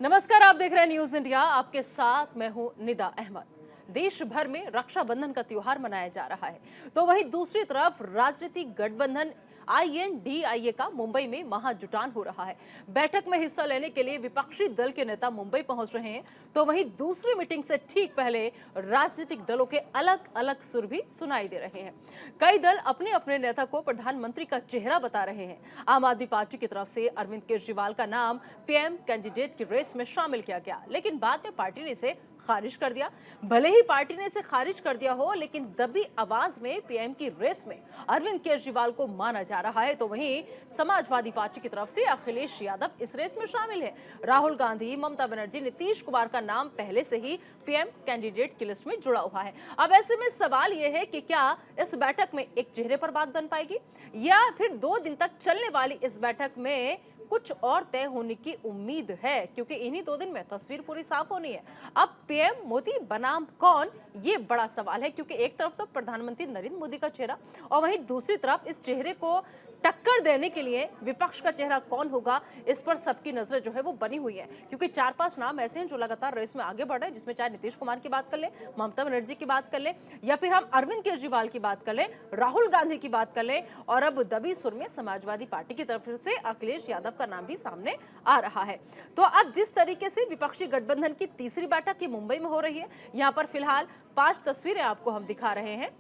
नमस्कार, आप देख रहे हैं न्यूज इंडिया। आपके साथ मैं हूं निदा अहमद। देश भर में रक्षाबंधन का त्योहार मनाया जा रहा है, तो वहीं दूसरी तरफ राजनीतिक गठबंधन INDIA का मुंबई में महाजुटान हो रहा है। बैठक में हिस्सा लेने के लिए विपक्षी दल के नेता मुंबई पहुंच रहे हैं, तो वहीं दूसरी मीटिंग से ठीक पहले राजनीतिक दलों के अलग अलग सुर भी सुनाई दे रहे हैं। कई दल अपने अपने नेता को प्रधानमंत्री का चेहरा बता रहे हैं। आम आदमी पार्टी की तरफ से अरविंद केजरीवाल का नाम PM कैंडिडेट की रेस में शामिल किया गया, लेकिन बाद में पार्टी ने इसे खारिज कर दिया। भले ही पार्टी ने इसे खारिज कर दिया हो, लेकिन दबी आवाज में PM की रेस में अरविंद केजरीवाल को माना जा रहा है। तो वहीं समाजवादी पार्टी की तरफ से अखिलेश यादव इस रेस में शामिल है। राहुल गांधी, ममता बनर्जी, नीतीश कुमार का नाम पहले से ही PM कैंडिडेट की लिस्ट में जुड़ा हुआ है। अब ऐसे में सवाल यह है कि क्या इस बैठक में एक चेहरे पर बात बन पाएगी, या फिर 2 दिन तक चलने वाली इस बैठक में कुछ और तय होने की उम्मीद है, क्योंकि इन्हीं 2 दिन में तस्वीर पूरी साफ होनी है। अब PM मोदी बनाम कौन, ये बड़ा सवाल है, क्योंकि एक तरफ तो प्रधानमंत्री नरेंद्र मोदी का चेहरा और वहीं दूसरी तरफ इस चेहरे को टक्कर देने के लिए विपक्ष का चेहरा कौन होगा, इस पर सबकी नजर जो है वो बनी हुई है। क्योंकि 4-5 नाम ऐसे हैं जो लगातार रेस में आगे बढ़ रहे हैं, जिसमें चाहे नीतीश कुमार की बात कर ले, ममता बनर्जी की बात कर ले, या फिर हम अरविंद केजरीवाल की बात कर ले, राहुल गांधी की बात कर ले, और अब दबी सुर में समाजवादी पार्टी की तरफ से अखिलेश यादव का नाम भी सामने आ रहा है। तो अब जिस तरीके से विपक्षी गठबंधन की तीसरी बैठक मुंबई में हो रही है, यहाँ पर फिलहाल 5 तस्वीरें आपको हम दिखा रहे हैं।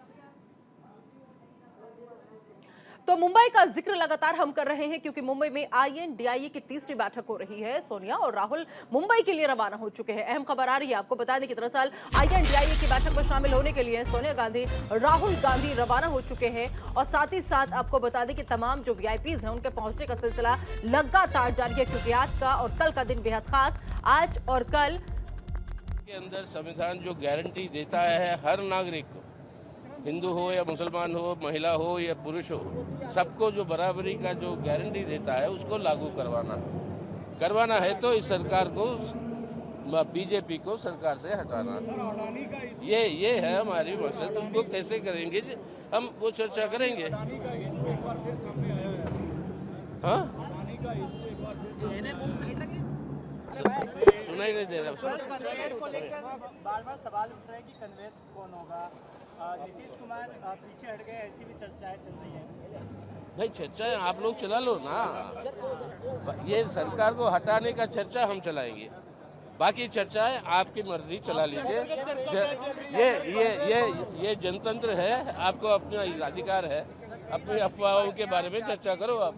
तो मुंबई का जिक्र लगातार हम कर रहे हैं, क्योंकि मुंबई में INDIA की तीसरी बैठक हो रही है। सोनिया और राहुल मुंबई के लिए रवाना हो चुके हैं। अहम खबर आ रही है, आपको बता दें कि दरअसल INDIA की बैठक में शामिल होने के लिए सोनिया गांधी, राहुल गांधी रवाना हो चुके हैं। और साथ ही साथ आपको बता दें कि तमाम जो VIPs हैं, उनके पहुंचने का सिलसिला लगातार जारी है, क्योंकि आज का और कल का दिन बेहद खास। आज और कल के अंदर संविधान जो गारंटी देता है हर नागरिक को, हिंदू हो या मुसलमान हो, महिला हो या पुरुष हो, सबको जो बराबरी का जो गारंटी देता है उसको लागू करवाना है। तो इस सरकार को, BJP को सरकार से हटाना, ये है हमारी मकसद। उसको कैसे करेंगे हम वो चर्चा करेंगे। हाँ, सुनाई नहीं दे रहा। कन्वेयर को लेकर बार-बार सवाल उठ रहे हैं कि कन्वेयर कौन होगा। नीतीश कुमार पीछे हट गए, ऐसी भी चर्चाएं चल रही हैं। भाई चर्चाएं आप लोग चला लो ना, ये सरकार को हटाने का चर्चा हम चलाएंगे, बाकी चर्चाएं आपकी मर्जी चला लीजिए। ये जनतंत्र है, आपको अपना अधिकार है, अपनी अफवाहों के बारे में चर्चा करो आप।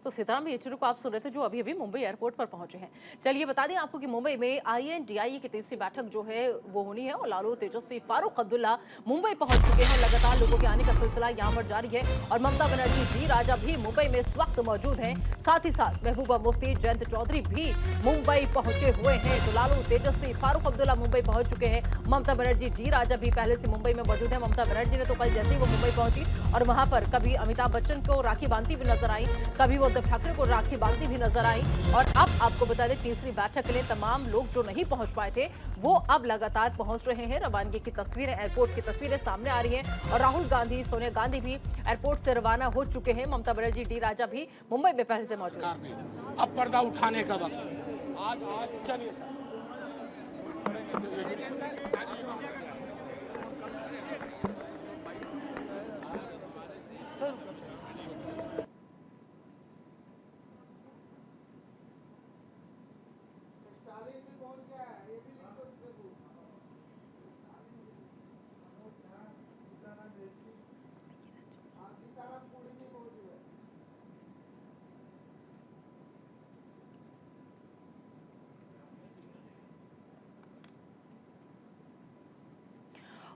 तो सीताराम येचुरी को आप सुन रहे थे, जो अभी अभी मुंबई एयरपोर्ट पर पहुंचे हैं। चलिए बता दें आपको कि मुंबई में INDIA की तीसरी बैठक जो है वो होनी है, और लालू तेजस्वी, फारूक अब्दुल्ला मुंबई पहुंच चुके हैं। लगातार लोगों के आने का सिलसिला यहां पर जारी है, और ममता बनर्जी, डी राजा भी मुंबई में इस वक्त मौजूद हैं। साथ ही साथ महबूबा मुफ्ती, जयंत चौधरी भी मुंबई पहुंचे हुए हैं। तो लालू तेजस्वी, फारूक अब्दुल्ला मुंबई पहुंच चुके हैं। ममता बनर्जी, डी राजा भी पहले से मुंबई में मौजूद है। ममता बनर्जी ने तो कल जैसे ही वो मुंबई पहुंची और वहां पर कभी अमिताभ बच्चन को राखी बांधती भी नजर आई, कभी वो उद्धव ठाकरे को राखी बांधती भी नजर आई। और अब आपको बता दें, तीसरी बैठक के लिए तमाम लोग जो नहीं पहुंच पाए थे, वो अब लगातार पहुंच रहे हैं। रवानगी की तस्वीरें, एयरपोर्ट की तस्वीरें सामने आ रही हैं, और राहुल गांधी, सोनिया गांधी भी एयरपोर्ट से रवाना हो चुके हैं। ममता बनर्जी, डी राजा भी मुंबई में पहले से मौजूद हैं। अब पर्दा उठाने का वक्त।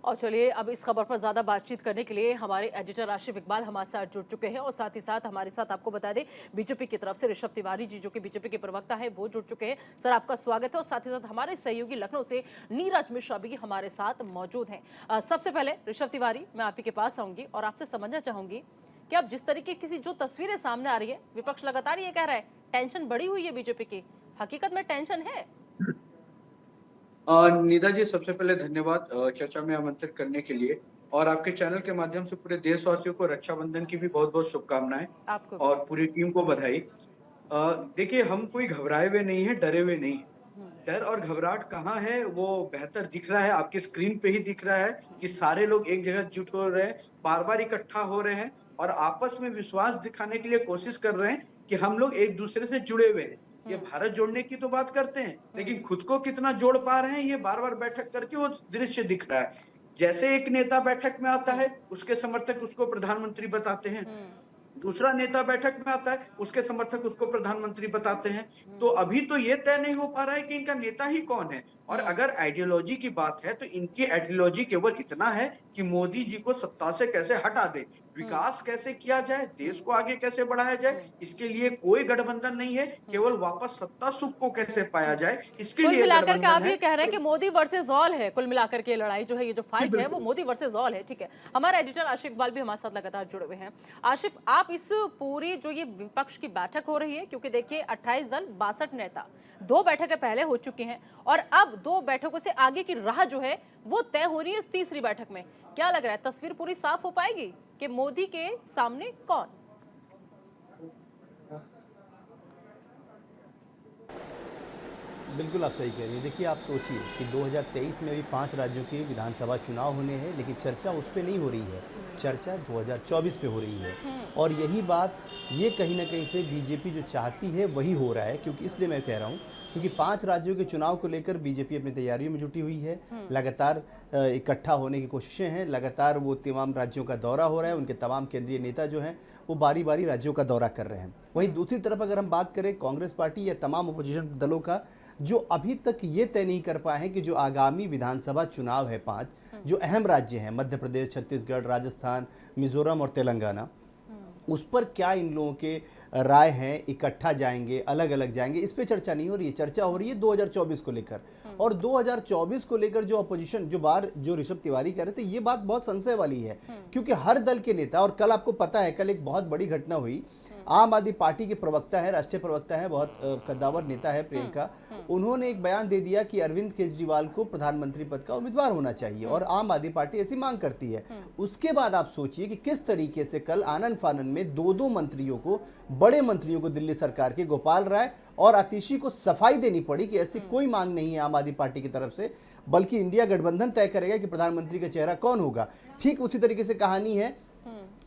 और चलिए अब इस खबर पर ज्यादा बातचीत करने के लिए हमारे एडिटर आशिफ इकबाल हमारे साथ जुड़ चुके हैं, और साथ ही साथ हमारे साथ आपको बता दें बीजेपी की तरफ से ऋषभ तिवारी जी, जो कि बीजेपी के प्रवक्ता है, वो जुड़ चुके हैं। सर, आपका स्वागत है। और साथ ही साथ हमारे सहयोगी लखनऊ से नीरज मिश्रा भी हमारे साथ मौजूद हैं। सबसे पहले ऋषभ तिवारी, मैं आप ही के पास आऊंगी और आपसे समझना चाहूंगी कि अब जिस तरीके की जो तस्वीरें सामने आ रही है, विपक्ष लगातार ये कह रहा है टेंशन बढ़ी हुई है बीजेपी की, हकीकत में टेंशन है? निदा जी, सबसे पहले धन्यवाद चर्चा में आमंत्रित करने के लिए। और आपके चैनल के माध्यम से पूरे देशवासियों को रक्षाबंधन की भी बहुत बहुत शुभकामनाएं आपको भी। और पूरी टीम को बधाई। देखिए, हम कोई घबराए हुए नहीं है, डरे हुए नहीं है। डर और घबराहट कहाँ है वो बेहतर दिख रहा है, आपकी स्क्रीन पे ही दिख रहा है कि सारे लोग एक जगह जुट हो रहे हैं, बार बार इकट्ठा हो रहे हैं और आपस में विश्वास दिखाने के लिए कोशिश कर रहे हैं कि हम लोग एक दूसरे से जुड़े हुए हैं। ये भारत जोड़ने की तो बात करते हैं, लेकिन खुद को कितना जोड़ पा रहे हैं ये बार बार बैठक करके वो दृश्य दिख रहा है। जैसे एक नेता बैठक में आता है, उसके समर्थक उसको प्रधानमंत्री बताते हैं, दूसरा नेता बैठक में आता है, उसके समर्थक उसको प्रधानमंत्री बताते हैं। तो अभी तो ये तय नहीं हो पा रहा है कि इनका नेता ही कौन है। और अगर आइडियोलॉजी की बात है तो इनकी आइडियोलॉजी केवल इतना है कि मोदी जी को सत्ता से कैसे हटा दे, विकास कैसे किया जाए, देश को आगे कैसे बढ़ाया जाए, इसके लिए कोई गठबंधन नहीं है, केवल वापस सत्ता सुख को कैसे पाया जाए इसके कुल लिए मिलाकर के आप गठबंधन ये है। कह रहे हैं कि मोदी वर्सेस ऑल है, कुल मिलाकर के ये लड़ाई जो है, ये जो फाइट है वो बिल्कुल। मोदी वर्सेस ऑल है। ठीक है, हमारे एडिटर आशिफ इकबाल भी हमारे साथ लगातार जुड़े हुए हैं। आशिफ, आप इस पूरी जो ये विपक्ष की बैठक हो रही है, क्योंकि देखिए 28 दल 62 नेता, 2 बैठकें पहले हो चुकी हैं और अब 2 बैठकों से आगे की राह जो है वो तय हो रही है इस तीसरी बैठक में। क्या लग रहा है, तस्वीर पूरी साफ हो पाएगी कि मोदी के सामने कौन? बिल्कुल आप सही कह रही हैं। देखिए, आप सोचिए कि 2023 में भी 5 राज्यों के विधानसभा चुनाव होने हैं, लेकिन चर्चा उस पे नहीं हो रही है, चर्चा 2024 पे हो रही है। और यही बात ये कहीं ना कहीं से बीजेपी जो चाहती है वही हो रहा है, क्योंकि इसलिए मैं कह रहा हूँ क्योंकि 5 राज्यों के चुनाव को लेकर बीजेपी अपनी तैयारियों में जुटी हुई है, लगातार इकट्ठा होने की कोशिशें हैं, लगातार वो तमाम राज्यों का दौरा हो रहा है, उनके तमाम केंद्रीय नेता जो हैं वो बारी बारी राज्यों का दौरा कर रहे हैं। वहीं दूसरी तरफ अगर हम बात करें कांग्रेस पार्टी या तमाम अपोजिशन दलों का, जो अभी तक ये तय नहीं कर पाए हैं कि जो आगामी विधानसभा चुनाव है 5 जो अहम राज्य हैं, मध्य प्रदेश, छत्तीसगढ़, राजस्थान, मिजोरम और तेलंगाना, उस पर क्या इन लोगों के राय हैं, इकट्ठा जाएंगे, अलग अलग जाएंगे, इस पे चर्चा नहीं हो रही है। चर्चा हो रही है 2024 को लेकर। और 2024 को लेकर जो अपोजिशन जो ऋषभ तिवारी कह रहे थे, ये बात बहुत संशय वाली है, क्योंकि हर दल के नेता, और कल आपको पता है कल एक बहुत बड़ी घटना हुई, आम आदमी पार्टी के प्रवक्ता है, राष्ट्रीय प्रवक्ता है, बहुत कद्दावर नेता है प्रियंका, उन्होंने एक बयान दे दिया कि अरविंद केजरीवाल को प्रधानमंत्री पद का उम्मीदवार होना चाहिए और आम आदमी पार्टी ऐसी मांग करती है। उसके बाद आप सोचिए कि किस तरीके से कल आनन फानन में 2-2 मंत्रियों को, बड़े मंत्रियों को, दिल्ली सरकार के गोपाल राय और आतिशी को सफाई देनी पड़ी कि ऐसी कोई मांग नहीं है आम आदमी पार्टी की तरफ से, बल्कि इंडिया गठबंधन तय करेगा कि प्रधानमंत्री का चेहरा कौन होगा। ठीक उसी तरीके से कहानी है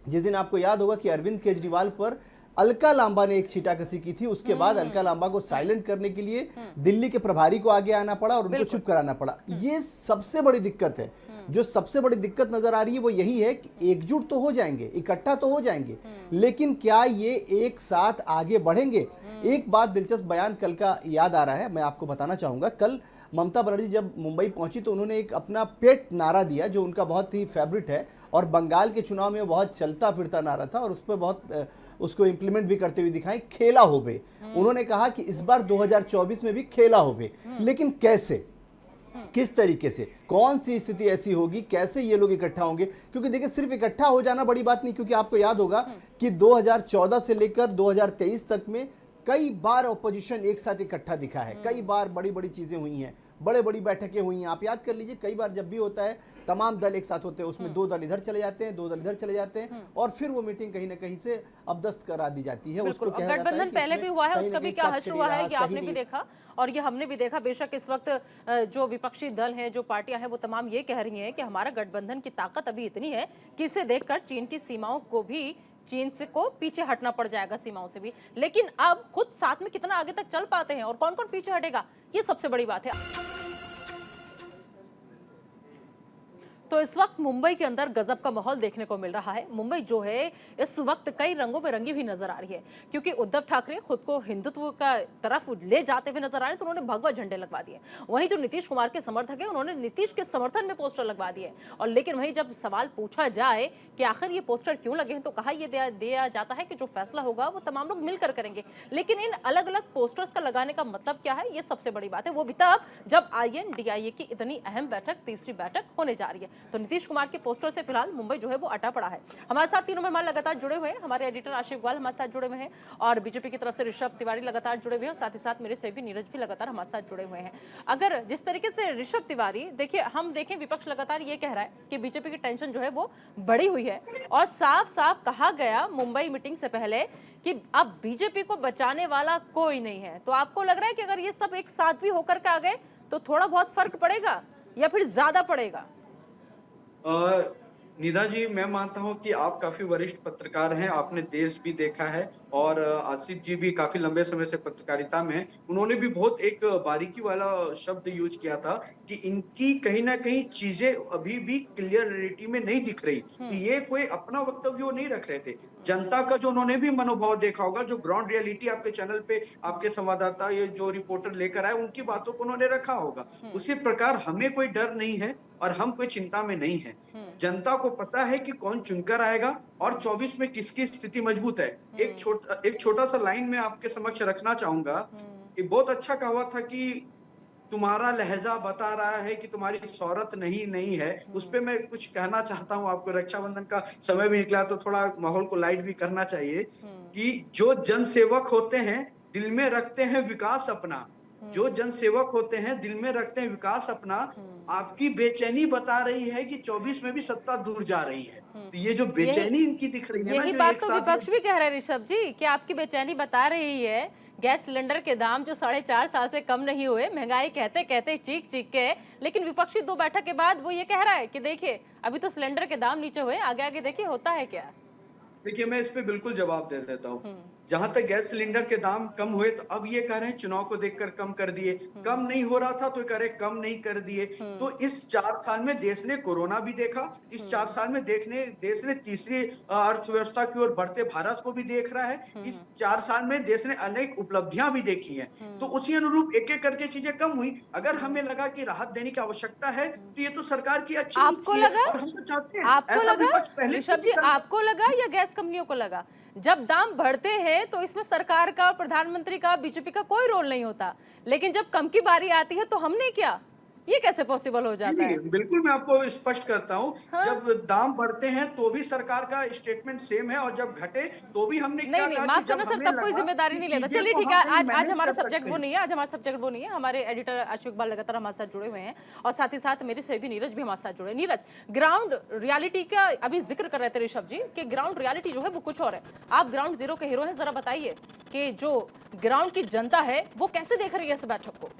जिस दिन आपको याद होगा कि अरविंद केजरीवाल पर अलका लांबा ने एक छीटाकशी की थी, उसके बाद अलका लांबा को साइलेंट करने के लिए दिल्ली के प्रभारी को आगे आना पड़ा और उनको चुप कराना पड़ा। ये सबसे बड़ी दिक्कत है। जो सबसे बड़ी दिक्कत नजर आ रही है वो यही है कि एकजुट तो हो जाएंगे, इकट्ठा तो हो जाएंगे, लेकिन क्या ये एक साथ आगे बढ़ेंगे? एक बात दिलचस्प बयान कल का याद आ रहा है, मैं आपको बताना चाहूंगा। कल ममता बनर्जी जब मुंबई पहुंची तो उन्होंने एक अपना पेट नारा दिया जो उनका बहुत ही फेवरेट है और बंगाल के चुनाव में बहुत चलता फिरता नारा था और उस पर बहुत उसको इंप्लीमेंट भी करते हुए दिखाई, खेला होबे। उन्होंने कहा कि इस बार 2024 में भी खेला होबे, लेकिन कैसे, किस तरीके से, कौन सी स्थिति ऐसी होगी, कैसे ये लोग इकट्ठा होंगे? क्योंकि देखिए, सिर्फ इकट्ठा हो जाना बड़ी बात नहीं, क्योंकि आपको याद होगा कि 2014 से लेकर 2023 तक में कई बार ऑपोजिशन एक साथ इकट्ठा दिखा है, कई बार बड़ी बड़ी चीजें हुई हैं, बड़े बड़ी बैठकें हुई हैं। आप याद कर लीजिए, कई बार जब भी होता है तमाम दल एक साथ होते हैं, उसमें 2 दल इधर चले जाते हैं, 2 दल इधर चले जाते हैं और फिर वो मीटिंग कहीं ना कहीं से अबदस्त करा दी जाती है। उसको कहा जाता है गठबंधन कि पहले इसमें भी हुआ है, कहीं उसका ना भी कहीं क्या साथ हश्र चली हुआ रहा, है, ये सही आपने भी नहीं। देखा और ये हमने भी देखा। बेशक इस वक्त जो विपक्षी दल हैं, जो पार्टियां हैं, वो तमाम ये कह रही हैं कि हमारा गठबंधन की ताकत अभी इतनी है कि इसे देखकर चीन की सीमाओं को भी, चीन से को पीछे हटना पड़ जाएगा, सीमाओं से भी। लेकिन अब खुद साथ में कितना आगे तक चल पाते हैं और कौन कौन पीछे हटेगा, ये सबसे बड़ी बात है। तो इस वक्त मुंबई के अंदर गजब का माहौल देखने को मिल रहा है। मुंबई जो है इस वक्त कई रंगों में रंगी हुई नजर आ रही है, क्योंकि उद्धव ठाकरे खुद को हिंदुत्व का तरफ ले जाते हुए नजर आ रहे हैं, तो उन्होंने भगवा झंडे लगवा दिए। वहीं जो नीतीश कुमार के समर्थक हैं, उन्होंने नीतीश के समर्थन में पोस्टर लगवा दिए। और लेकिन वहीं जब सवाल पूछा जाए कि आखिर ये पोस्टर क्यों लगे हैं, तो कहा यह दिया जाता है कि जो फैसला होगा वो तमाम लोग मिलकर करेंगे। लेकिन इन अलग अलग पोस्टर्स का लगाने का मतलब क्या है, ये सबसे बड़ी बात है। वो भी तब जब INDIA की इतनी अहम बैठक, तीसरी बैठक होने जा रही है। तो नीतीश कुमार के पोस्टर से फिलहाल मुंबई जो है वो अटा पड़ा है। हमारे साथ तीनों मेहमान लगातार जुड़े हुए हैं। हमारे एडिटर आशिफ इकबाल हमारे साथ जुड़े हुए हैं और बीजेपी की तरफ से ऋषभ तिवारी लगातार जुड़े हुए हैं और साथ ही साथ मेरे सहयोगी नीरज भी लगातार हमारे साथ जुड़े हुए हैं। अगर जिस तरीके से ऋषभ तिवारी, देखिए हम देखें विपक्ष लगातार ये कह रहा है कि बीजेपी की टेंशन जो है वो बढ़ी हुई है और साफ साफ कहा गया मुंबई मीटिंग से पहले कि अब बीजेपी को बचाने वाला कोई नहीं है। तो आपको लग रहा है कि अगर ये सब एक साथ भी होकर के आ गए तो थोड़ा बहुत फर्क पड़ेगा या फिर ज्यादा पड़ेगा? निधा जी, मैं मानता हूं कि आप काफी वरिष्ठ पत्रकार हैं, आपने देश भी देखा है और आसिफ जी भी काफी लंबे समय से पत्रकारिता में हैं। उन्होंने भी बहुत एक बारीकी वाला शब्द यूज किया था कि इनकी कहीं ना कहीं चीजें अभी भी क्लियरिटी में नहीं दिख रही। तो ये कोई अपना वक्तव्य वो नहीं रख रहे थे, जनता का जो उन्होंने भी मनोभाव देखा होगा, जो ग्राउंड रियलिटी आपके चैनल पे आपके संवाददाता ये जो रिपोर्टर लेकर आए उनकी बातों को उन्होंने रखा होगा। उसी प्रकार हमें कोई डर नहीं है और हम कोई चिंता में नहीं है। जनता को पता है कि कौन चुनकर आएगा और 24 में किसकी स्थिति मजबूत है। एक छोटा सा लाइन में आपके समक्ष रखना चाहूंगा कि बहुत अच्छा कहावत था कि तुम्हारा लहजा बता रहा है कि तुम्हारी शौहरत नहीं है। उस पे मैं कुछ कहना चाहता हूँ आपको। रक्षाबंधन का समय भी निकला तो थोड़ा माहौल को लाइट भी करना चाहिए कि जो जनसेवक होते हैं दिल में रखते हैं विकास अपना, जो जनसेवक होते हैं दिल में रखते हैं विकास अपना। आपकी बेचैनी बता रही है कि 24 में भी सत्ता दूर जा रही है। तो ये जो बेचैनी इनकी दिख रही है ना, यही जो बात एक तो साथ विपक्ष भी कह रहा है ऋषभ जी कि आपकी बेचैनी बता रही है। गैस सिलेंडर के दाम जो 4.5 साल से कम नहीं हुए, महंगाई कहते कहते चीख चीख के, लेकिन विपक्षी 2 बैठक के बाद वो ये कह रहा है कि देखिए अभी तो सिलेंडर के दाम नीचे हुए, आगे आगे देखिए होता है क्या। देखिए, मैं इस पे बिल्कुल जवाब दे देता हूँ। जहां तक गैस सिलेंडर के दाम कम हुए तो अब ये कह रहे हैं चुनाव को देखकर कम कर दिए। कम नहीं हो रहा था तो कह रहे कम नहीं कर दिए। तो इस 4 साल में देश ने कोरोना भी देखा, इस 4 साल में देश ने तीसरी अर्थव्यवस्था की ओर बढ़ते भारत को भी देख रहा है। इस 4 साल में देश ने अनेक उपलब्धियां भी देखी हैं। तो उसी अनुरूप एक एक करके चीजें कम हुई। अगर हमें लगा कि राहत देने की आवश्यकता है तो ये तो सरकार की अच्छी आपको नीति है लगा? और हम तो चाहते हैं। आपको ऐसा लगा विपक्ष पहले ऋषभ जी, आपको लगा या गैस कंपनियों को लगा? जब दाम बढ़ते हैं तो इसमें सरकार का, प्रधानमंत्री का, बीजेपी का कोई रोल नहीं होता, लेकिन जब कम की बारी आती है तो हमने क्या, ये कैसे पॉसिबल हो जाता है? बिल्कुल, मैं आपको स्पष्ट करता हूँ। हाँ? जब दाम बढ़ते हैं तो भी सरकार का स्टेटमेंट सेम है और जब घटे तो भी हमने क्या नहीं, माफ करना सर, तब कोई जिम्मेदारी नहीं लेता। चलिए ठीक है, आज हमारा सब्जेक्ट वो नहीं है, आज हमारा सब्जेक्ट वो नहीं है। हमारे एडिटर आशिफ इकबाल लगातार हमारे साथ जुड़े हुए हैं और साथ ही साथ मेरे सहयोगी नीरज भी हमारे साथ जुड़े। नीरज, ग्राउंड रियलिटी का अभी जिक्र कर रहे थे ऋषभ जी कि ग्राउंड रियलिटी जो है वो कुछ और है। आप ग्राउंड जीरो के हीरो हैं, जरा बताइए कि जो ग्राउंड की जनता है वो कैसे देख रही है इस बैठक को?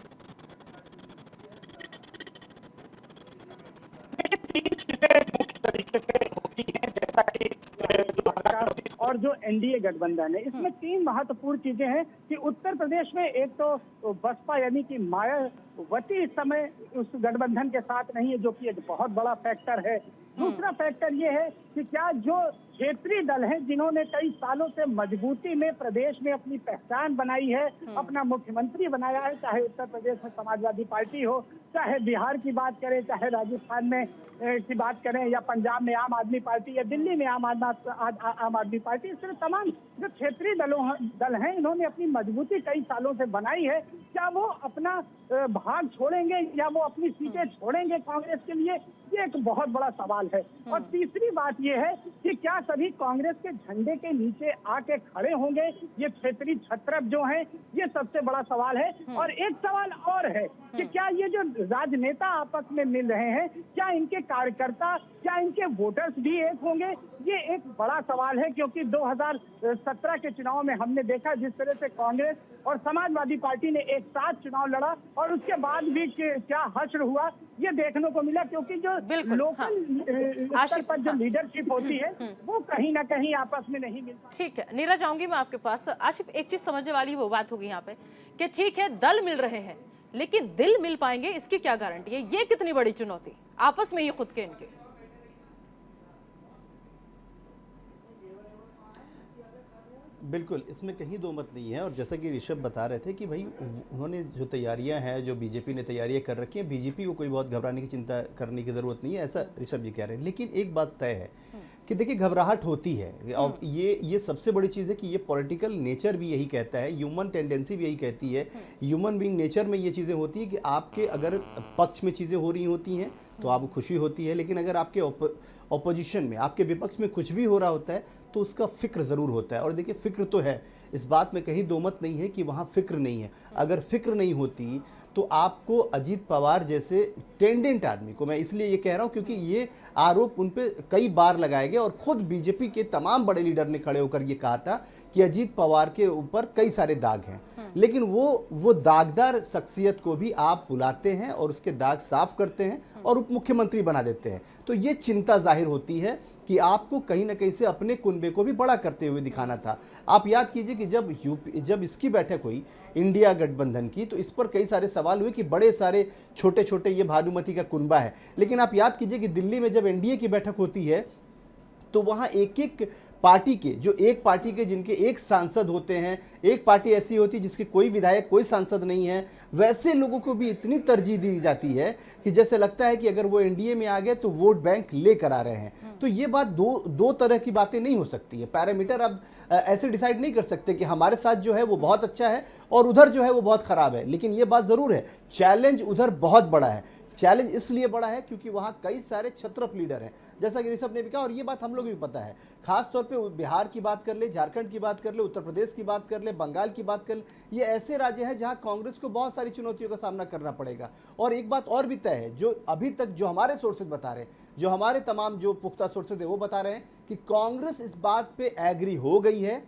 तीन चीजें मुख्य तरीके से होती हैं, जैसा कि 2019 और जो एनडीए गठबंधन है, इसमें 3 महत्वपूर्ण चीजें हैं कि उत्तर प्रदेश में एक तो बसपा यानी कि मायावती इस समय उस गठबंधन के साथ नहीं है, जो कि एक बहुत बड़ा फैक्टर है। दूसरा फैक्टर ये है कि क्या जो क्षेत्रीय दल हैं जिन्होंने कई सालों से मजबूती में प्रदेश में अपनी पहचान बनाई है, अपना मुख्यमंत्री बनाया है, चाहे उत्तर प्रदेश में समाजवादी पार्टी हो, चाहे बिहार की बात करें, चाहे राजस्थान में की बात करें, या पंजाब में आम आदमी पार्टी, या दिल्ली में आम आदमी पार्टी, इस तरह तमाम जो क्षेत्रीय दल हैं इन्होंने अपनी मजबूती कई सालों से बनाई है। क्या वो अपना भाग छोड़ेंगे या वो अपनी सीटें छोड़ेंगे कांग्रेस के लिए, ये एक बहुत बड़ा सवाल है। और तीसरी बात ये है कि क्या सभी कांग्रेस के झंडे के नीचे आके खड़े होंगे, ये क्षेत्रीय छत्रप जो हैं, ये सबसे बड़ा सवाल है। और एक सवाल और है कि क्या ये जो राजनेता आपस में मिल रहे हैं, क्या इनके कार्यकर्ता, क्या इनके वोटर्स भी एक होंगे, ये एक बड़ा सवाल है। क्योंकि 2017 के चुनाव में हमने देखा जिस तरह से कांग्रेस और समाजवादी पार्टी ने एक साथ चुनाव लड़ा और उसके बाद भी क्या हश्र हुआ, ये देखने को मिला। क्योंकि जो लोकल स्तर पर जो लीडरशिप होती है वो कहीं ना कहीं आपस में नहीं मिलती। ठीक है, नीरज आऊंगी मैं आपके पास। आशिफ, एक चीज समझने वाली वो बात होगी यहाँ पे कि ठीक है दल मिल रहे हैं, लेकिन दिल मिल पाएंगे इसकी क्या गारंटी है? ये कितनी बड़ी चुनौती आपस में ये खुद के इनके। बिल्कुल, इसमें कहीं दो मत नहीं है। और जैसा कि ऋषभ बता रहे थे कि भाई उन्होंने जो तैयारियां हैं, जो बीजेपी ने तैयारियां कर रखी हैं, बीजेपी को कोई बहुत घबराने की चिंता करने की ज़रूरत नहीं है, ऐसा ऋषभ जी कह रहे हैं। लेकिन एक बात तय है कि देखिए घबराहट होती है और ये सबसे बड़ी चीज़ है कि ये पॉलिटिकल नेचर भी यही कहता है, ह्यूमन टेंडेंसी भी यही कहती है, ह्यूमन बीइंग नेचर में ये चीज़ें होती है कि आपके अगर पक्ष में चीज़ें हो रही होती हैं तो आपको खुशी होती है, लेकिन अगर आपके ऑपोजिशन में, आपके विपक्ष में कुछ भी हो रहा होता है तो उसका फिक्र ज़रूर होता है। और देखिए फिक्र तो है, इस बात में कहीं दो मत नहीं है कि वहाँ फिक्र नहीं है। अगर फिक्र नहीं होती तो आपको अजीत पवार जैसे टेंडेंट आदमी को, मैं इसलिए ये कह रहा हूँ क्योंकि ये आरोप उन पे कई बार लगाए गए और खुद बीजेपी के तमाम बड़े लीडर ने खड़े होकर ये कहा था कि अजीत पवार के ऊपर कई सारे दाग हैं, लेकिन वो दागदार शख्सियत को भी आप बुलाते हैं और उसके दाग साफ करते हैं और उप मुख्यमंत्री बना देते हैं। तो ये चिंता जाहिर होती है कि आपको कहीं ना कहीं से अपने कुनबे को भी बड़ा करते हुए दिखाना था। आप याद कीजिए कि जब इसकी बैठक हुई इंडिया गठबंधन की, तो इस पर कई सारे सवाल हुए कि बड़े सारे छोटे छोटे ये भानुमति का कुनबा है। लेकिन आप याद कीजिए कि दिल्ली में जब एनडीए की बैठक होती है तो वहाँ एक एक पार्टी के, जो एक पार्टी के जिनके एक सांसद होते हैं, एक पार्टी ऐसी होती है जिसके कोई विधायक कोई सांसद नहीं है, वैसे लोगों को भी इतनी तरजीह दी जाती है कि जैसे लगता है कि अगर वो एनडीए में आ गए तो वोट बैंक लेकर आ रहे हैं। तो ये बात दो तरह की बातें नहीं हो सकती है। पैरामीटर अब ऐसे डिसाइड नहीं कर सकते कि हमारे साथ जो है वो बहुत अच्छा है और उधर जो है वो बहुत खराब है। लेकिन ये बात जरूर है, चैलेंज उधर बहुत बड़ा है। चैलेंज इसलिए बड़ा है क्योंकि वहाँ कई सारे छत्रप लीडर हैं, जैसा कि ऋषभ ने भी कहा, और ये बात हम लोग भी पता है। खास तौर पे बिहार की बात कर ले, झारखंड की बात कर ले, उत्तर प्रदेश की बात कर ले, बंगाल की बात कर ले, ये ऐसे राज्य हैं जहाँ कांग्रेस को बहुत सारी चुनौतियों का सामना करना पड़ेगा। और एक बात और भी तय है, जो अभी तक जो हमारे सोर्सेज बता रहे हैं, जो हमारे तमाम जो पुख्ता सोर्सेज है वो बता रहे हैं कि कांग्रेस इस बात पे एग्री हो गई है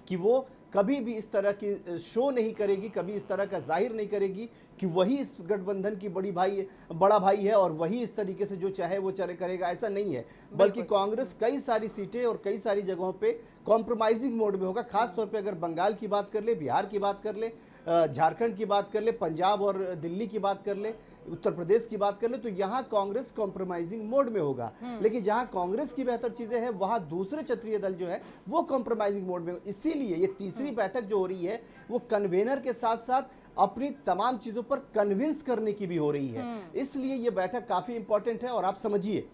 कि वो कभी भी इस तरह की शो नहीं करेगी, कभी इस तरह का जाहिर नहीं करेगी कि वही इस गठबंधन की बड़ा भाई है और वही इस तरीके से जो चाहे वो चले करेगा। ऐसा नहीं है, बल्कि कांग्रेस कई सारी सीटें और कई सारी जगहों पे कॉम्प्रोमाइजिंग मोड में होगा। खास तौर पे अगर बंगाल की बात कर ले, बिहार की बात कर ले, झारखंड की बात कर ले, पंजाब और दिल्ली की बात कर ले, उत्तर प्रदेश की बात कर ले, तो यहाँ कांग्रेस कॉम्प्रोमाइजिंग मोड में होगा। लेकिन जहाँ कांग्रेस की बेहतर चीजें हैं वहाँ दूसरे क्षेत्रीय दल जो है वो कॉम्प्रोमाइजिंग मोड में। इसीलिए ये तीसरी बैठक जो हो रही है वो कन्वेनर के साथ साथ अपनी तमाम चीजों पर कन्विंस करने की भी हो रही है। इसलिए ये बैठक काफी इंपॉर्टेंट है। और आप समझिए,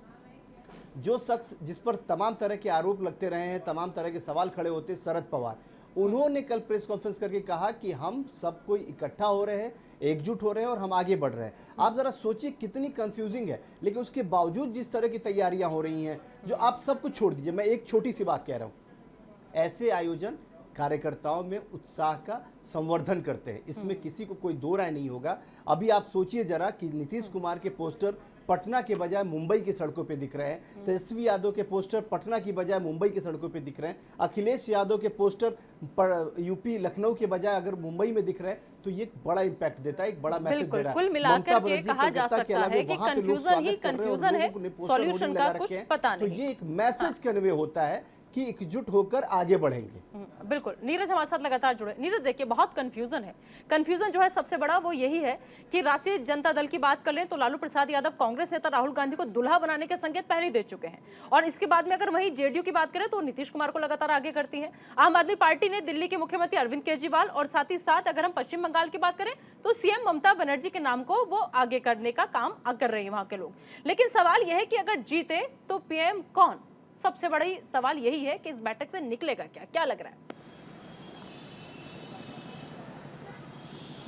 जो शख्स जिस पर तमाम तरह के आरोप लगते रहे हैं, तमाम तरह के सवाल खड़े होते, शरद पवार, उन्होंने कल प्रेस कॉन्फ्रेंस करके कहा कि हम सब कोई इकट्ठा हो रहे हैं, एकजुट हो रहे हैं और हम आगे बढ़ रहे हैं। आप जरा सोचिए कितनी कंफ्यूजिंग है, लेकिन उसके बावजूद जिस तरह की तैयारियां हो रही हैं, जो आप सब कुछ छोड़ दीजिए, मैं एक छोटी सी बात कह रहा हूं, ऐसे आयोजन कार्यकर्ताओं में उत्साह का संवर्धन करते हैं, इसमें किसी को कोई दो राय नहीं होगा। अभी आप सोचिए जरा कि नीतीश कुमार के पोस्टर पटना के बजाय मुंबई की सड़कों पे दिख रहे हैं, तेजस्वी यादव के पोस्टर पटना की बजाय मुंबई की सड़कों पे दिख रहे हैं, अखिलेश यादव के पोस्टर यूपी लखनऊ के बजाय अगर मुंबई में दिख रहे हैं, तो ये बड़ा इंपैक्ट देता है, एक बड़ा मैसेज दे रहा है। कुल मिलाकर के कहा जा सकता है कि कंफ्यूजन ही कंफ्यूजन है, सॉल्यूशन का कुछ पता नहीं। तो ये एक मैसेज कन्वे होता है कि एकजुट होकर आगे बढ़ेंगे। बिल्कुल, नीरज हमारे साथ लगातार जुड़े। नीरज देखिए, बहुत कंफ्यूजन है। कंफ्यूजन जो है सबसे बड़ा वो यही है कि राष्ट्रीय जनता दल की बात कर लें तो लालू प्रसाद यादव कांग्रेस नेता राहुल गांधी को दुल्हा बनाने के संकेत पहले ही दे चुके हैं, और इसके बाद में अगर वही जेडीयू की बात करें तो नीतीश कुमार को लगातार आगे करती है। आम आदमी पार्टी ने दिल्ली के मुख्यमंत्री अरविंद केजरीवाल, और साथ ही साथ अगर हम पश्चिम बंगाल की बात करें तो सीएम ममता बनर्जी के नाम को वो आगे करने का काम कर रहे हैं वहां के लोग। लेकिन सवाल यह है कि अगर जीते तो पीएम कौन? सबसे बड़ी सवाल यही है कि इस बैठक से निकलेगा क्या लग रहा है?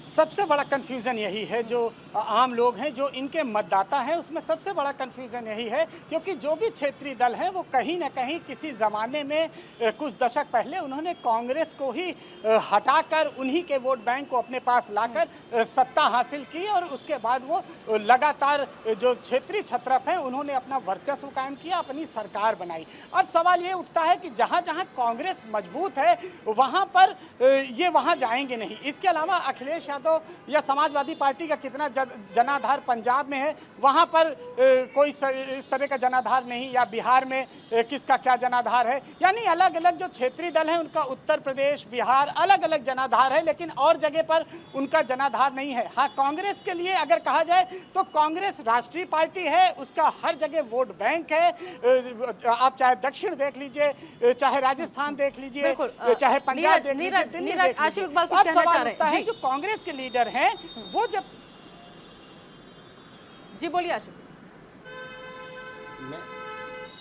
सबसे बड़ा कंफ्यूजन यही है, जो आम लोग हैं, जो इनके मतदाता हैं, उसमें सबसे बड़ा कंफ्यूजन यही है, क्योंकि जो भी क्षेत्रीय दल हैं वो कहीं ना कहीं किसी ज़माने में कुछ दशक पहले उन्होंने कांग्रेस को ही हटाकर उन्हीं के वोट बैंक को अपने पास लाकर सत्ता हासिल की, और उसके बाद वो लगातार जो क्षेत्रीय छत्रप हैं उन्होंने अपना वर्चस्व कायम किया, अपनी सरकार बनाई। अब सवाल ये उठता है कि जहाँ जहाँ कांग्रेस मजबूत है वहाँ पर ये वहाँ जाएंगे नहीं। इसके अलावा अखिलेश यादव या समाजवादी पार्टी का कितना जनाधार पंजाब में है, वहां पर कोई इस तरह का जनाधार नहीं, या बिहार में किसका क्या जनाधार है। यानी अलग अलग जो क्षेत्रीय दल हैं उनका उत्तर प्रदेश, बिहार अलग अलग जनाधार है, लेकिन और जगह पर उनका जनाधार नहीं है। हाँ, कांग्रेस के लिए अगर कहा जाए तो कांग्रेस राष्ट्रीय पार्टी है, उसका हर जगह वोट बैंक है। आप चाहे दक्षिण देख लीजिए, चाहे राजस्थान देख लीजिए, चाहे पंजाब देख लीजिए, दिल्ली देख लीजिए। अब सवाल उठता है जो कांग्रेस के लीडर हैं वो जब जी बोलिए आशिफ।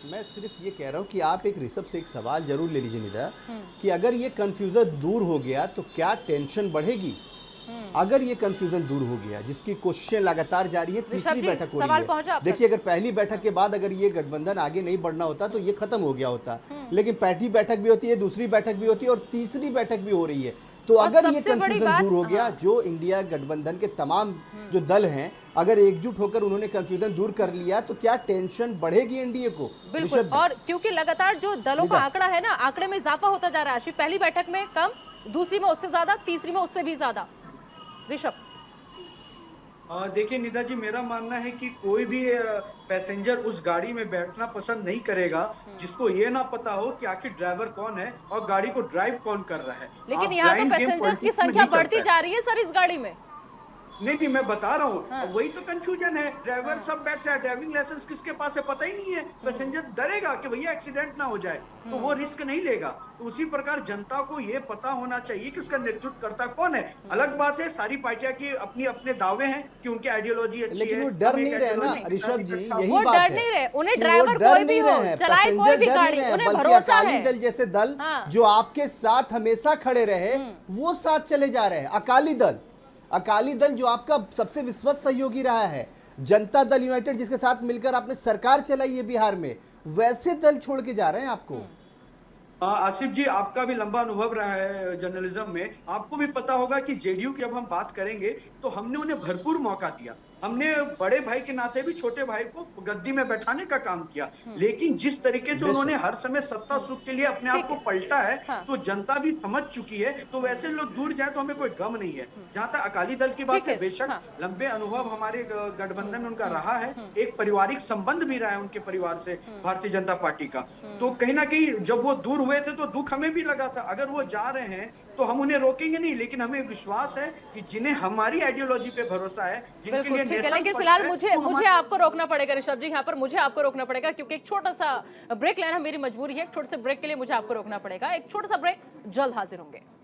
मैं सिर्फ ये कह रहा हूँ कि आप एक ऋषभ से एक सवाल जरूर ले लीजिए निदा, कि अगर ये कंफ्यूजन दूर हो गया तो क्या टेंशन बढ़ेगी? अगर ये कंफ्यूजन दूर हो गया, जिसकी कोशिशें लगातार जारी है, तीसरी जी, बैठक हो सवाल रही पहुंचा है। आप तक। देखिए, अगर पहली बैठक के बाद अगर ये गठबंधन आगे नहीं बढ़ना होता तो ये खत्म हो गया होता, लेकिन पहली बैठक भी होती है, दूसरी बैठक भी होती है और तीसरी बैठक भी हो रही है। तो और अगर ये सबसे बड़ी कंफ्यूजन बात- दूर हो गया, जो इंडिया गठबंधन के तमाम जो दल हैं, अगर एकजुट होकर उन्होंने कंफ्यूजन दूर कर लिया तो क्या टेंशन बढ़ेगी एनडीए को? बिल्कुल। ऋषभ जी। और क्योंकि लगातार जो दलों का निदा। आंकड़ा है ना, आंकड़े में इजाफा होता जा रहा है। पहली बैठक में कम, दूसरी में उससे ज्यादा, तीसरी में उससे भी ज्यादा। ऋषभ, देखिए निदा जी, मेरा मानना है कि कोई भी पैसेंजर उस गाड़ी में बैठना पसंद नहीं करेगा जिसको ये ना पता हो कि आखिर ड्राइवर कौन है और गाड़ी को ड्राइव कौन कर रहा है। लेकिन आप यहाँ तो blind game पैसेंजर्स की politics में संख्या नहीं बढ़ती करता है। जा रही है सर इस गाड़ी में। नहीं, मैं बता रहा हूँ, हाँ। वही तो कंफ्यूजन है। ड्राइवर सब बैठ रहा है, ड्राइविंग लाइसेंस किसके पास है पता ही नहीं है। पैसेंजर डरेगा कि भैया एक्सीडेंट ना हो जाए, तो वो रिस्क नहीं लेगा। तो उसी प्रकार जनता को ये पता होना चाहिए कि उसका नेतृत्व करता कौन है। अलग बात है, सारी पार्टियां की अपनी अपने दावे हैं कि उनकी आइडियोलॉजी अच्छी लेकिन है। वो डर हम एक नहीं रहे ना ideology ऋषभ जी, इकट्ठा- यही वो बात डर है नहीं रहे, उन्हें कि वो ड्राइवर डर कोई भी नहीं हो, रहे हैं, चलाए कोई पैसेंजर भी डर नहीं गाड़ी, रहे हैं, उन्हें बल्कि भरोसा अकाली है। दल जैसे दल हाँ। जो आपके साथ हमेशा खड़े रहे, वो साथ चले जा रहे हैं। अकाली दल जो आपका सबसे विश्वस्त सहयोगी रहा है, जनता दल यूनाइटेड जिसके साथ मिलकर आपने सरकार चलाई है बिहार में, वैसे दल छोड़ के जा रहे हैं आपको। आसिफ जी, आपका भी लंबा अनुभव रहा है जर्नलिज्म में, आपको भी पता होगा कि जेडीयू की जब हम बात करेंगे तो हमने उन्हें भरपूर मौका दिया। हमने बड़े भाई के नाते भी छोटे भाई को गद्दी में बैठाने का काम किया, लेकिन जिस तरीके से उन्होंने हर समय सत्ता सुख के लिए अपने आप को पलटा है, हाँ। तो जनता भी समझ चुकी है। तो वैसे लोग दूर जाए तो हमें कोई गम नहीं है। जहां तक अकाली दल की बात ठीक है, है, बेशक हाँ। लंबे अनुभव हमारे गठबंधन में उनका रहा है, एक पारिवारिक संबंध भी रहा है उनके परिवार से भारतीय जनता पार्टी का। तो कहीं ना कहीं जब वो दूर हुए थे तो दुख हमें भी लगा था। अगर वो जा रहे हैं तो हम उन्हें रोकेंगे नहीं, लेकिन हमें विश्वास है कि जिन्हें हमारी आइडियोलॉजी पे भरोसा है, जिनके बिल्कुल लिए ठीक है, नेशन लेकिन फर्स्ट फिलहाल है, मुझे वो मुझे हमारे- आपको रोकना पड़ेगा ऋषभ जी। यहाँ पर मुझे आपको रोकना पड़ेगा क्योंकि एक छोटा सा ब्रेक लेना मेरी मजबूरी है। एक छोटे से ब्रेक के लिए मुझे आपको रोकना पड़ेगा। एक छोटा सा ब्रेक, जल्द हाजिर होंगे।